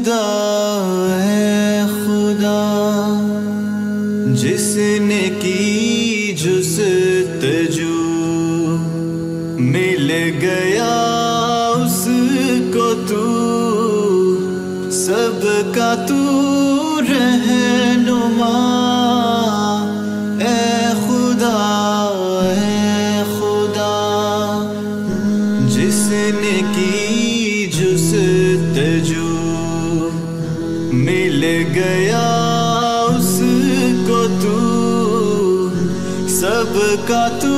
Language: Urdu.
خدا ہے خدا، جس نے کی جستجو مل گیا اس کو تو، سب کا تو رہنما اے خدا ہے خدا، جس نے کی جستجو مل گیا اس کو تو، سب کا تو